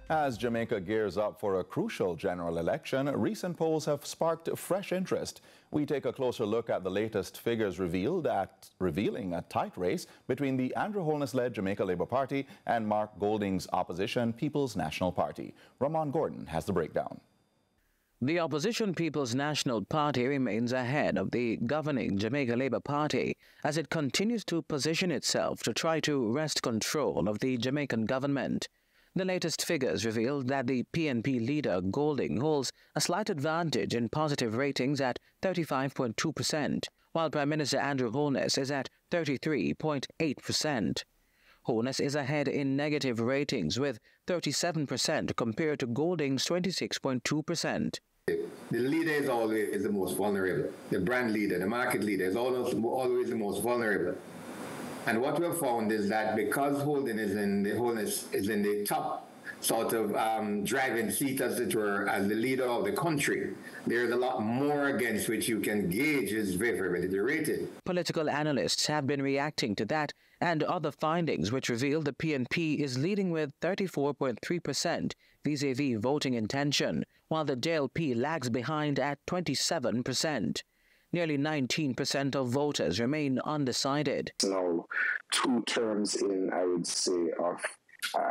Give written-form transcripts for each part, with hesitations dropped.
As Jamaica gears up for a crucial general election, recent polls have sparked fresh interest. We take a closer look at the latest figures revealing a tight race between the Andrew Holness-led Jamaica Labour Party and Mark Golding's opposition People's National Party. Ramon Gordon has the breakdown. The opposition People's National Party remains ahead of the governing Jamaica Labour Party as it continues to position itself to try to wrest control of the Jamaican government. The latest figures reveal that the PNP leader Golding holds a slight advantage in positive ratings at 35.2%, while Prime Minister Andrew Holness is at 33.8%. Holness is ahead in negative ratings with 37% compared to Golding's 26.2%. The leader is always the most vulnerable. The brand leader, the market leader is always the most vulnerable. And what we've found is that because Holness is in the top sort of driving seat, as it were, as the leader of the country, there's a lot more against which you can gauge his favorability rating. Political analysts have been reacting to that and other findings which reveal the PNP is leading with 34.3% vis-a-vis voting intention, while the JLP lags behind at 27%. Nearly 19% of voters remain undecided. Now, 2 terms in, I would say, of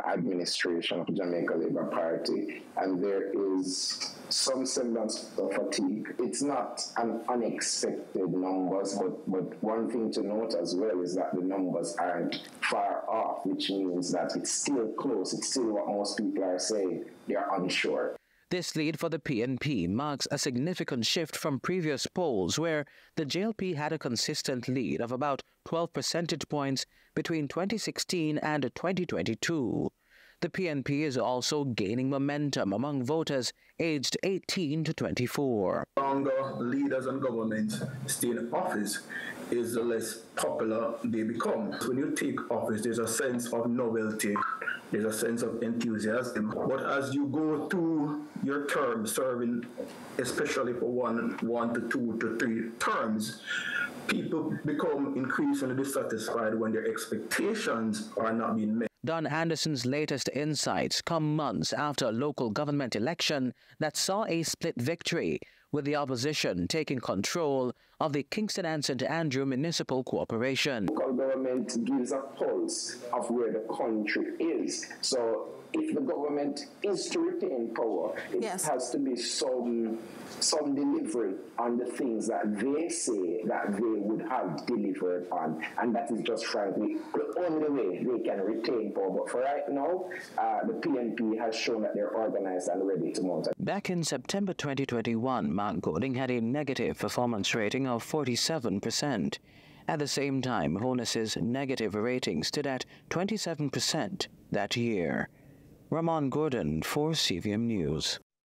administration of Jamaica Labour Party, and there is some semblance of fatigue. It's not an unexpected numbers, but one thing to note as well is that the numbers aren't far off, which means that it's still close. It's still what most people are saying. They're unsure. This lead for the PNP marks a significant shift from previous polls where the JLP had a consistent lead of about 12 percentage points between 2016 and 2022. The PNP is also gaining momentum among voters aged 18 to 24. The longer leaders and governments stay in office is the less popular they become. When you take office, there's a sense of novelty, there's a sense of enthusiasm. But as you go through your term, serving especially for one to 2 to 3 terms, people become increasingly dissatisfied when their expectations are not being met. Don Anderson's latest insights come months after a local government election that saw a split victory, with the opposition taking control of the Kingston and St. Andrew Municipal Corporation. Local government gives a pulse of where the country is. So if the government is to retain power, it has to be some delivery on the things that they say that they would have delivered on. And that is just frankly the only way they can retain power. But for right now, the PNP has shown that they're organized and ready to mount. Back in September 2021, Mark Golding had a negative performance rating of 47%. At the same time, Holness's negative rating stood at 27% that year. Ramon Gordon for CVM News.